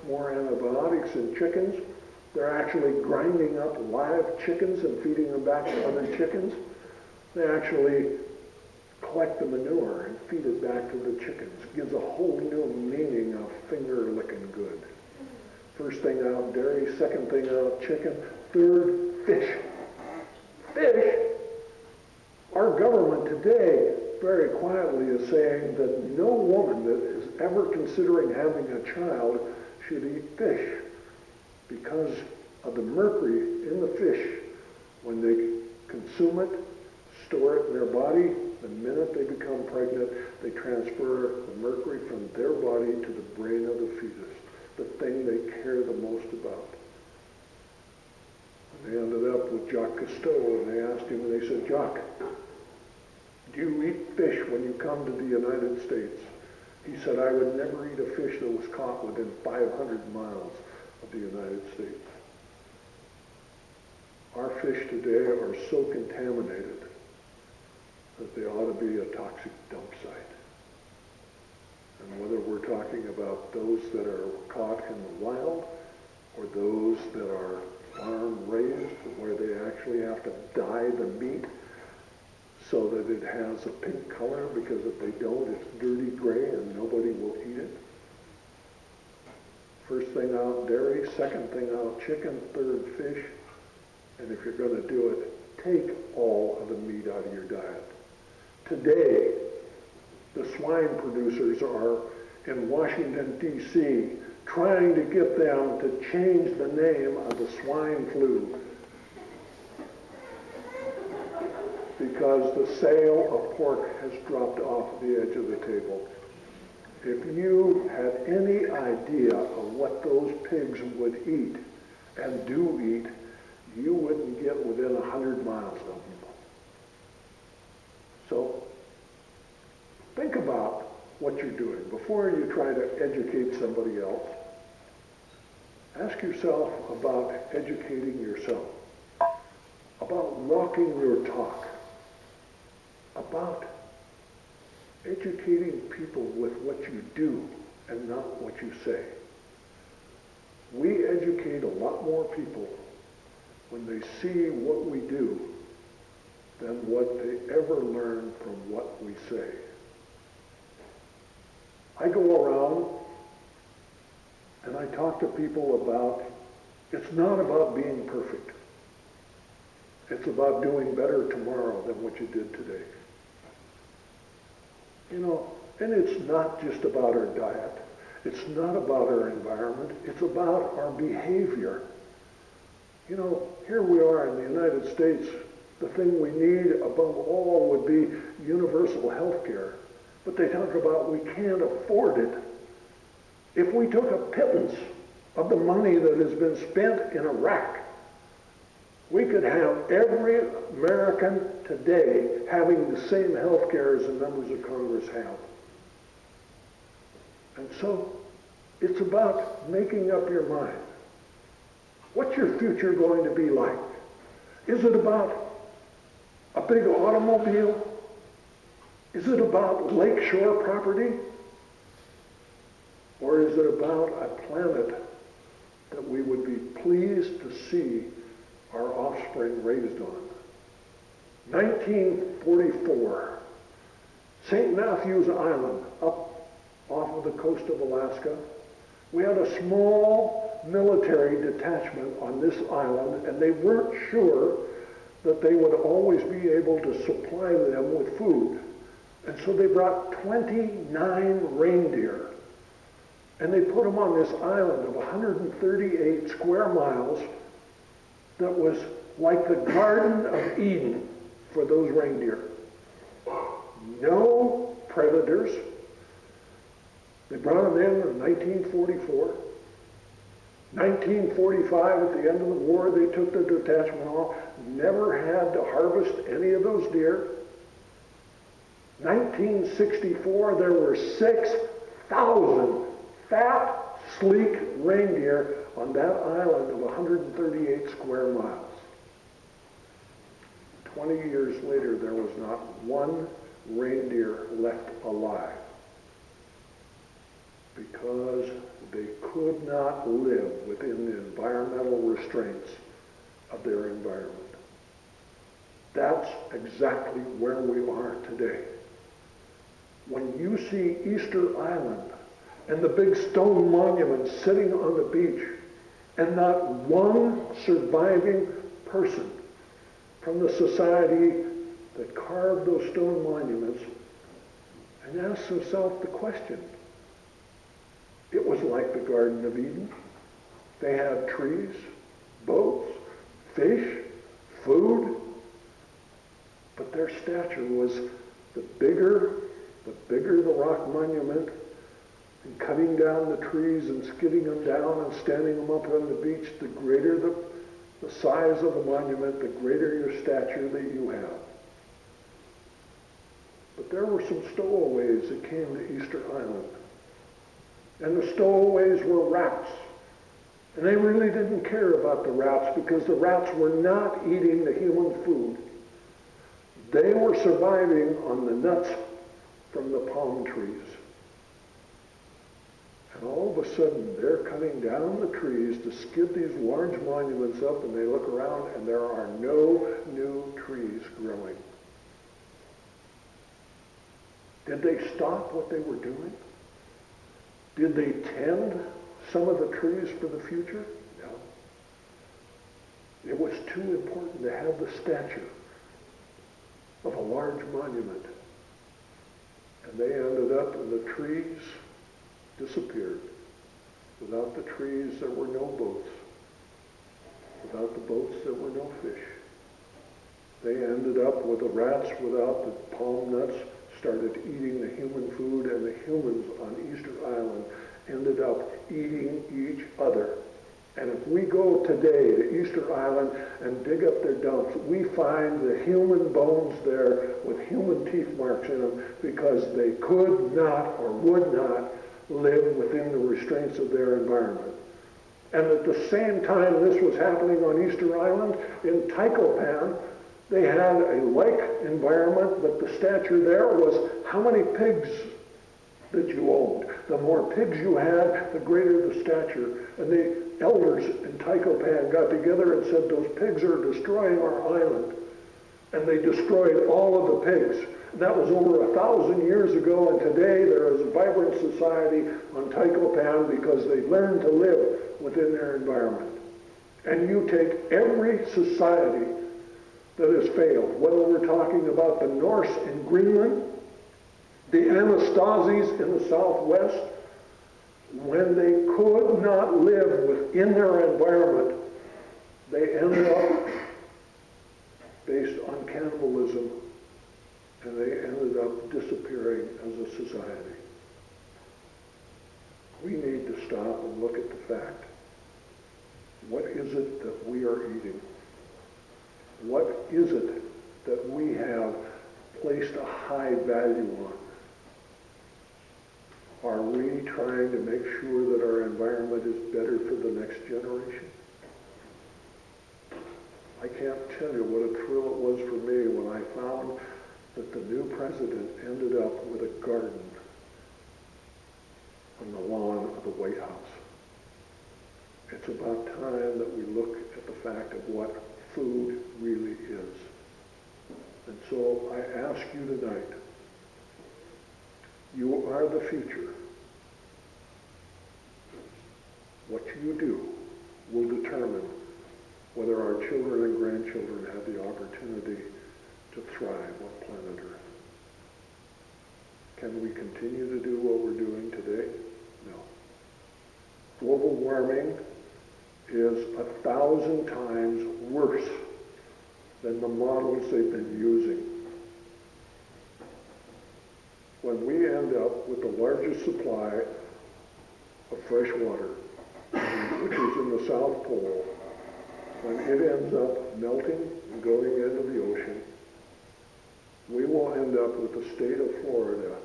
more antibiotics in chickens. They're actually grinding up live chickens and feeding them back to other chickens. They actually collect the manure and feed it back to the chickens. It gives a whole new meaning of finger-licking good. First thing out, dairy. Second thing out, chicken. Third, fish. Fish. Our government today, very quietly, is saying that no woman that is ever considering having a child should eat fish because of the mercury in the fish. When they consume it, store it in their body, the minute they become pregnant, they transfer the mercury from their body to the brain of the fetus, the thing they care the most about. And they ended up with Jacques Cousteau, and they asked him, and they said, Jacques, do you eat fish when you come to the United States? He said, I would never eat a fish that was caught within 500 miles of the United States. Our fish today are so contaminated that they ought to be a toxic dump site. And whether we're talking about those that are caught in the wild or those that are farm raised, where they actually have to dye the meat so that it has a pink color, because if they don't, it's dirty gray and nobody will eat it. First thing out, dairy. Second thing out, chicken. Third, fish. And if you're going to do it, take all of the meat out of your diet. Today, the swine producers are in Washington, D.C., trying to get them to change the name of the swine flu because the sale of pork has dropped off the edge of the table. If you had any idea of what those pigs would eat and do eat, you wouldn't get within 100 miles of them. So think about what you're doing. Before you try to educate somebody else, ask yourself about educating yourself, about walking your talk, about educating people with what you do and not what you say. We educate a lot more people when they see what we do than what they ever learn from what we say. I go around and I talk to people about, it's not about being perfect. It's about doing better tomorrow than what you did today. You know, and it's not just about our diet. It's not about our environment. It's about our behavior. You know, here we are in the United States. The thing we need above all would be universal health care. But they talk about we can't afford it. If we took a pittance of the money that has been spent in Iraq, we could have every American today having the same health care as the members of Congress have. And so it's about making up your mind. What's your future going to be like? Is it about a big automobile? Is it about lakeshore property? Or is it about a planet that we would be pleased to see our offspring raised on? 1944, St. Matthew's Island, up off of the coast of Alaska. We had a small military detachment on this island, and they weren't sure that they would always be able to supply them with food. And so they brought 29 reindeer, and they put them on this island of 138 square miles that was like the Garden of Eden for those reindeer. No predators. They brought them in 1944. 1945, at the end of the war, they took the detachment off, never had to harvest any of those deer. 1964, there were 6,000 fat, sleek reindeer on that island of 138 square miles. 20 years later, there was not one reindeer left alive. because they could not live within the environmental restraints of their environment. That's exactly where we are today. When you see Easter Island and the big stone monument sitting on the beach, and not one surviving person from the society that carved those stone monuments, and asks himself the question. It was like the Garden of Eden. They had trees, boats, fish, food, but their stature was the bigger the rock monument, and cutting down the trees and skidding them down and standing them up on the beach, the greater the size of the monument, the greater your stature that you have. But there were some stowaways that came to Easter Island. And the stowaways were rats. And they really didn't care about the rats because the rats were not eating the human food. They were surviving on the nuts from the palm trees. And all of a sudden, they're cutting down the trees to skid these large monuments up, and they look around, and there are no new trees growing. Did they stop what they were doing? Did they tend some of the trees for the future? No. It was too important to have the stature of a large monument. And they ended up, and the trees disappeared. Without the trees, there were no boats. Without the boats, there were no fish. They ended up with the rats without the palm nuts, started eating the human food, and the humans on Easter Island ended up eating each other. And if we go today to Easter Island and dig up their dumps, we find the human bones there with human teeth marks in them because they could not or would not live within the restraints of their environment. And at the same time this was happening on Easter Island, in Tycho Pan, they had a like environment, but the stature there was how many pigs that you owned. The more pigs you had, the greater the stature. And the elders in Tycho Pan got together and said, those pigs are destroying our island. And they destroyed all of the pigs. That was over 1,000 years ago, and today there is a vibrant society on Tycho Pan because they learned to live within their environment. And you take every society that has failed, whether we're talking about the Norse in Greenland, the Anastasies in the Southwest, when they could not live within their environment, they ended up based on cannibalism, and they ended up disappearing as a society. We need to stop and look at the fact. What is it that we are eating? What is it that we have placed a high value on? Are we trying to make sure that our environment is better for the next generation? I can't tell you what a thrill it was for me when I found that the new president ended up with a garden on the lawn of the White House. It's about time that we look at the fact of what food really is. And so I ask you tonight, you are the future. What you do will determine whether our children and grandchildren have the opportunity to thrive on planet Earth. Can we continue to do what we're doing today? No. Global warming is 1,000 times worse than the models they've been using. When we end up with the largest supply of fresh water, which is in the South Pole, when it ends up melting and going into the ocean, we will end up with the state of Florida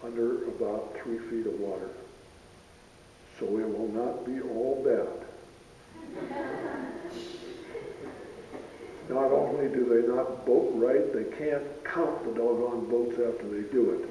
under about 3 feet of water. So it will not be all bad. Not only do they not boat right, they can't count the doggone boats after they do it.